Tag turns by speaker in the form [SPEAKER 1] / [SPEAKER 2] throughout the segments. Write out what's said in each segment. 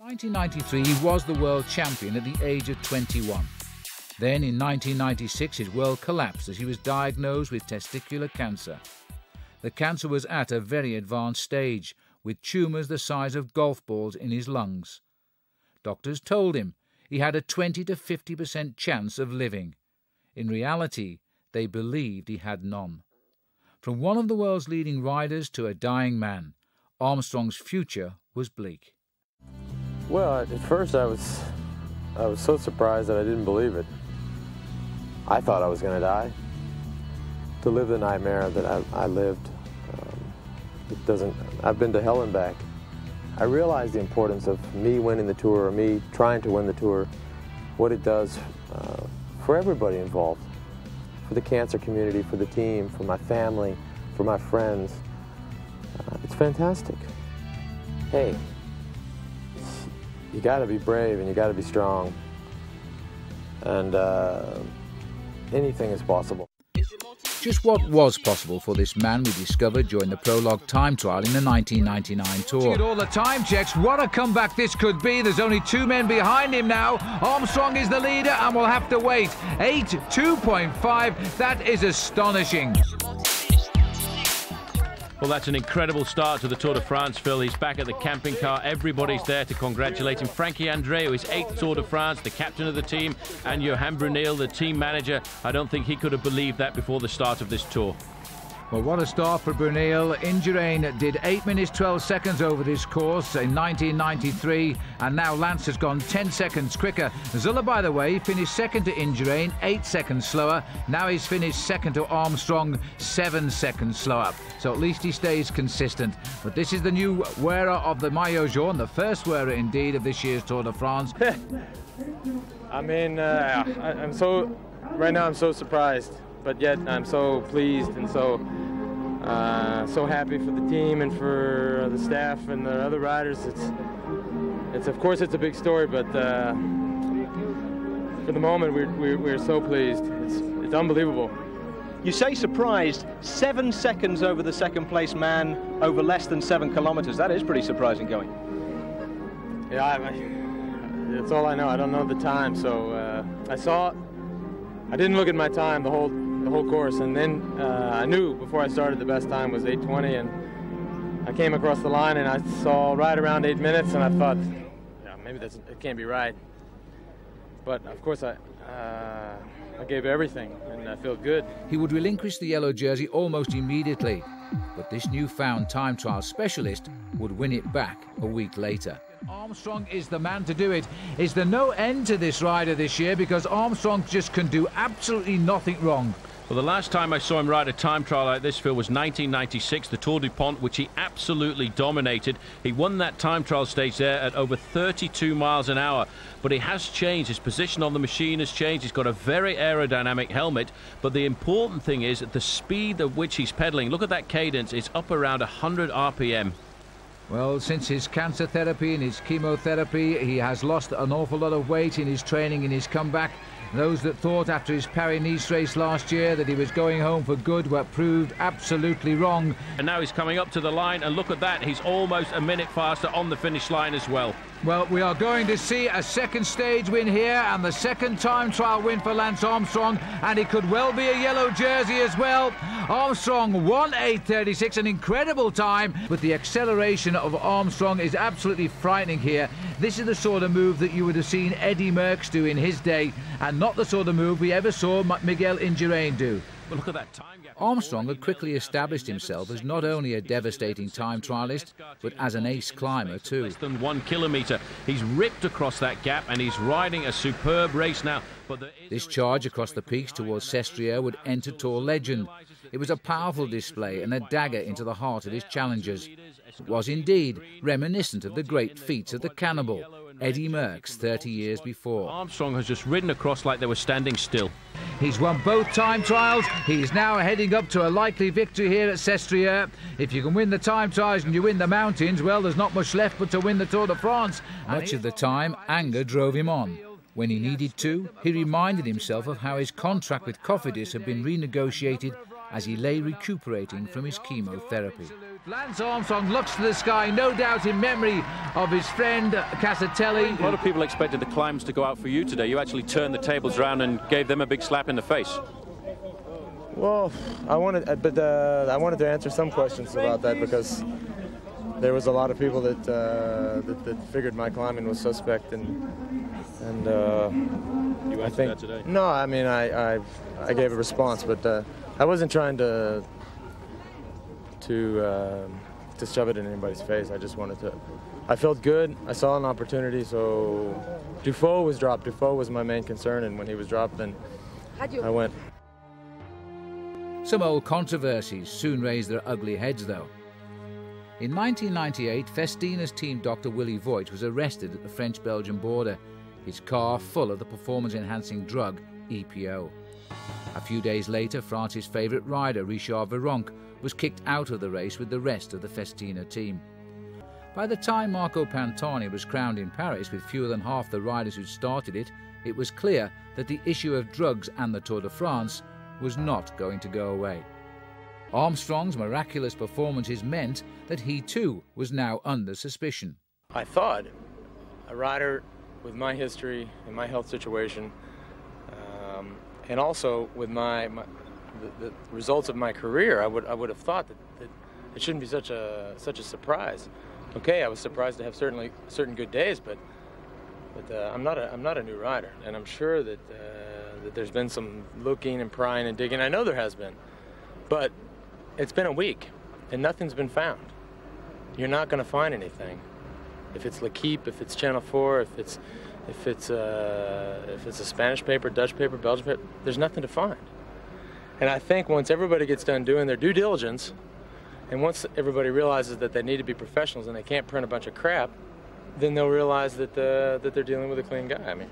[SPEAKER 1] 1993, he was the world champion at the age of 21. Then in 1996, his world collapsed as he was diagnosed with testicular cancer. The cancer was at a very advanced stage, with tumours the size of golf balls in his lungs. Doctors told him he had a 20 to 50% chance of living. In reality, they believed he had none. From one of the world's leading riders to a dying man, Armstrong's future was bleak.
[SPEAKER 2] Well, at first I was so surprised that I didn't believe it. I thought I was going to die. To live the nightmare that I lived, I've been to hell and back. I realized the importance of me winning the tour, or me trying to win the tour, what it does for everybody involved, for the cancer community, for the team, for my family, for my friends. It's fantastic. Hey, you got to be brave and you got to be strong, and anything is possible.
[SPEAKER 1] Just what was possible for this man we discovered during the prologue time trial in the 1999 tour. At all the time checks, what a comeback this could be. There's only 2 men behind him now. Armstrong is the leader and will have to wait. 8:2.5, that is astonishing.
[SPEAKER 3] Well, that's an incredible start to the Tour de France, Phil. He's back at the camping car. Everybody's there to congratulate him. Frankie Andreu, his 8th Tour de France, the captain of the team, and Johan Bruneel, the team manager. I don't think he could have believed that before the start of this tour.
[SPEAKER 1] Well, what a start for Bruneel. Indurain did 8 minutes 12 seconds over this course in 1993, and now Lance has gone 10 seconds quicker. Zuller, by the way, finished second to Indurain, 8 seconds slower. Now he's finished second to Armstrong, 7 seconds slower. So at least he stays consistent. But this is the new wearer of the maillot jaune, the first wearer indeed of this year's Tour de France.
[SPEAKER 2] I mean, right now I'm so surprised, but yet I'm so pleased and so happy for the team and for the staff and the other riders. It's of course it's a big story, but for the moment we're so pleased. It's unbelievable.
[SPEAKER 4] You say surprised, 7 seconds over the second place man over less than 7 kilometers. That is pretty surprising going.
[SPEAKER 2] Yeah, that's all I know. I don't know the time, so I didn't look at my time the whole course, and then I knew before I started the best time was 8:20, and I came across the line and I saw right around 8 minutes, and I thought, yeah, maybe it can't be right. But of course I gave everything, and I feel good.
[SPEAKER 1] He would relinquish the yellow jersey almost immediately, but this newfound time trial specialist would win it back a week later. Armstrong is the man to do it. Is there no end to this rider this year, because Armstrong just can do absolutely nothing wrong?
[SPEAKER 3] Well, the last time I saw him ride a time trial like this, Phil, was 1996, the Tour du Pont, which he absolutely dominated. He won that time trial stage there at over 32 miles an hour. But he has changed. His position on the machine has changed. He's got a very aerodynamic helmet. But the important thing is the speed at which he's pedaling. Look at that cadence. It's up around 100 RPM.
[SPEAKER 1] Well, since his cancer therapy and his chemotherapy, he has lost an awful lot of weight in his training, in his comeback. Those that thought after his Paris-Nice race last year that he was going home for good were proved absolutely wrong.
[SPEAKER 3] And now he's coming up to the line, and look at that, he's almost a minute faster on the finish line as well.
[SPEAKER 1] Well, we are going to see a second stage win here and the second time trial win for Lance Armstrong, and it could well be a yellow jersey as well. Armstrong won 8:36, an incredible time, but the acceleration of Armstrong is absolutely frightening here. This is the sort of move that you would have seen Eddy Merckx do in his day, and not the sort of move we ever saw Miguel Indurain do.
[SPEAKER 3] Well, look at that time gap.
[SPEAKER 1] Armstrong had quickly established himself as not only a devastating time trialist, but as an ace climber too.
[SPEAKER 3] Less than 1 kilometre. He's ripped across that gap, and he's riding a superb race now. But
[SPEAKER 1] this charge across the peaks towards Sestriere would enter Tour legend. It was a powerful display and a dagger into the heart of his challengers. It was indeed reminiscent of the great feats of the cannibal, Eddy Merckx, 30 years before.
[SPEAKER 3] Armstrong has just ridden across like they were standing still.
[SPEAKER 1] He's won both time trials. He's now heading up to a likely victory here at Sestriere. If you can win the time trials and you win the mountains, well, there's not much left but to win the Tour de France. Much of the time, anger drove him on. When he needed to, he reminded himself of how his contract with Cofidis had been renegotiated as he lay recuperating from his chemotherapy. Lance Armstrong looks to the sky, no doubt in memory of his friend Casatelli.
[SPEAKER 3] A lot of people expected the climbs to go out for you today. You actually turned the tables around and gave them a big slap in the face.
[SPEAKER 2] Well, I wanted to answer some questions about that because there was a lot of people that figured my climbing was suspect, and
[SPEAKER 3] you answered that today?
[SPEAKER 2] No, I mean I gave a response, but I wasn't trying to shove it in anybody's face. I just wanted to. I felt good. I saw an opportunity. So Dufault was dropped. Dufault was my main concern, and when he was dropped, then I went.
[SPEAKER 1] Some old controversies soon raised their ugly heads, though. In 1998, Festina's team doctor Willy Voigt was arrested at the French-Belgian border, his car full of the performance-enhancing drug EPO. A few days later, France's favourite rider, Richard Virenque, was kicked out of the race with the rest of the Festina team. By the time Marco Pantani was crowned in Paris with fewer than half the riders who'd started it, it was clear that the issue of drugs and the Tour de France was not going to go away. Armstrong's miraculous performances meant that he too was now under suspicion.
[SPEAKER 2] I thought a rider with my history and my health situation, and also with the results of my career, I would have thought that it shouldn't be such a surprise. Okay, I was surprised to have certain good days, but I'm not a new rider, and I'm sure that there's been some looking and prying and digging. I know there has been, but it's been a week and nothing's been found. You're not going to find anything. If it's L'Equipe, if it's Channel 4, if it's a Spanish paper, Dutch paper, Belgian paper, there's nothing to find. And I think once everybody gets done doing their due diligence, and once everybody realizes that they need to be professionals and they can't print a bunch of crap, then they'll realize that they're dealing with a clean guy. I mean,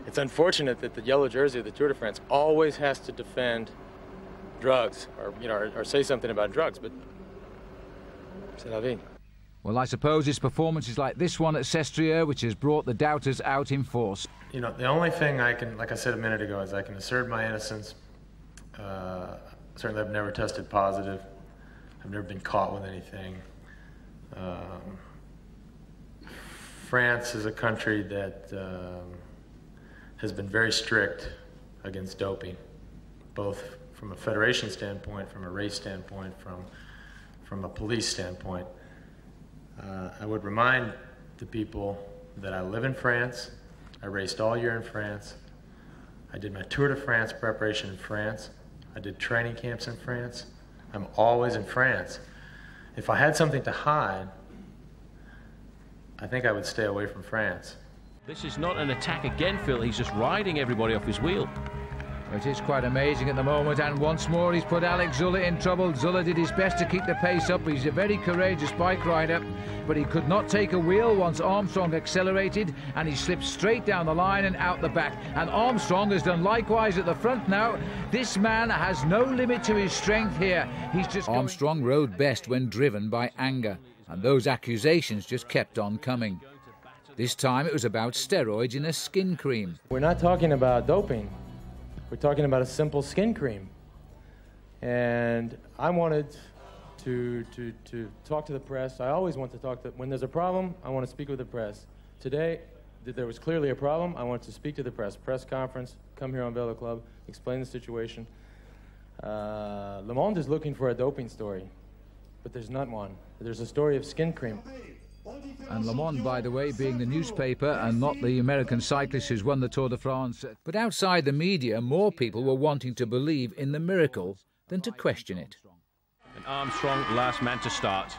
[SPEAKER 2] it's unfortunate that the yellow jersey of the Tour de France always has to defend drugs, or say something about drugs, but c'est la vie.
[SPEAKER 1] Well, I suppose it's performances like this one at Sestriere which has brought the doubters out in force.
[SPEAKER 2] You know, the only thing I can, like I said a minute ago, is I can assert my innocence. Certainly I've never tested positive. I've never been caught with anything. France is a country that has been very strict against doping, both from a federation standpoint, from a race standpoint, from a police standpoint. I would remind the people that I live in France. I raced all year in France. I did my Tour de France preparation in France. I did training camps in France. I'm always in France. If I had something to hide, I think I would stay away from France.
[SPEAKER 3] This is not an attack again, Phil. He's just riding everybody off his wheel.
[SPEAKER 1] It is quite amazing at the moment, and once more he's put Alex Zülle in trouble. Zülle did his best to keep the pace up. He's a very courageous bike rider, but he could not take a wheel once Armstrong accelerated, and he slipped straight down the line and out the back. And Armstrong has done likewise at the front now. This man has no limit to his strength here. He's just Armstrong rode best when driven by anger, and those accusations just kept on coming. This time it was about steroids in a skin cream.
[SPEAKER 2] We're not talking about doping. We're talking about a simple skin cream. And I wanted to talk to the press. I always want to talk to, when there's a problem, I want to speak with the press. Today, there was clearly a problem. I wanted to speak to the press conference, come here on Velo Club, explain the situation. Le Monde is looking for a doping story, but there's not one. There's a story of skin cream.
[SPEAKER 1] And Le Monde, by the way, being the newspaper and not the American cyclist who's won the Tour de France. But outside the media, more people were wanting to believe in the miracle than to question it.
[SPEAKER 3] And Armstrong, last man to start.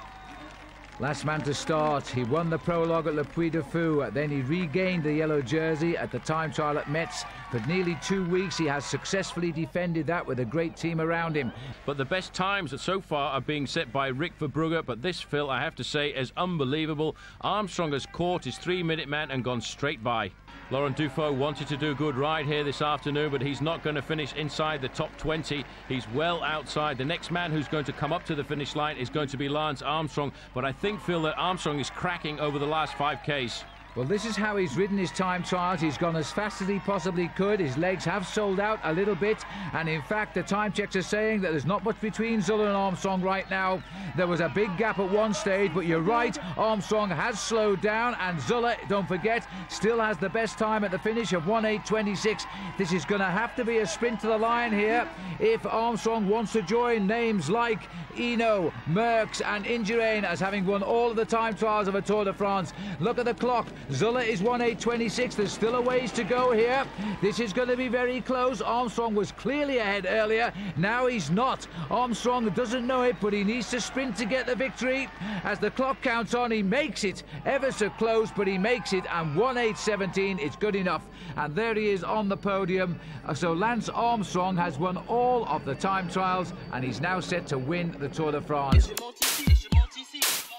[SPEAKER 1] Last man to start. He won the prologue at Le Puy de Fou. Then he regained the yellow jersey at the time trial at Metz. For nearly 2 weeks, he has successfully defended that with a great team around him.
[SPEAKER 3] But the best times so far are being set by Rick Verbrugge. But this, Phil, I have to say, is unbelievable. Armstrong has caught his 3-minute man and gone straight by. Laurent Dufault wanted to do a good ride here this afternoon, but he's not going to finish inside the top 20. He's well outside. The next man who's going to come up to the finish line is going to be Lance Armstrong. But I think, Phil, that Armstrong is cracking over the last 5Ks.
[SPEAKER 1] Well, this is how he's ridden his time trials. He's gone as fast as he possibly could. His legs have sold out a little bit. And in fact, the time checks are saying that there's not much between Zuller and Armstrong right now. There was a big gap at one stage, but you're right. Armstrong has slowed down. And Zuller, don't forget, still has the best time at the finish of 1:8:26. This is going to have to be a sprint to the line here if Armstrong wants to join names like Eno, Merckx and Indurain as having won all of the time trials of a Tour de France. Look at the clock. Zuller is 1:8:26. There's still a ways to go here. This is going to be very close. Armstrong was clearly ahead earlier. Now he's not. Armstrong doesn't know it, but he needs to sprint to get the victory. As the clock counts on, he makes it ever so close, but he makes it, and 1:8:17 is good enough. And there he is on the podium. So Lance Armstrong has won all of the time trials, and he's now set to win the Tour de France.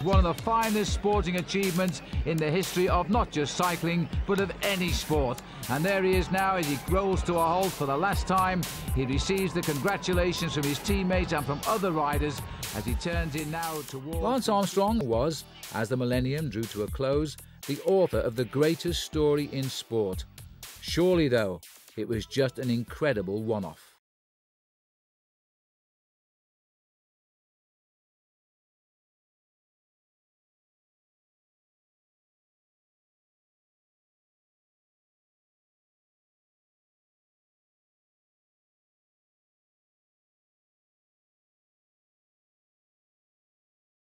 [SPEAKER 1] One of the finest sporting achievements in the history of not just cycling, but of any sport. And there he is now as he rolls to a halt for the last time. He receives the congratulations from his teammates and from other riders as he turns in now towards... Lance Armstrong was, as the millennium drew to a close, the author of the greatest story in sport. Surely, though, it was just an incredible one-off.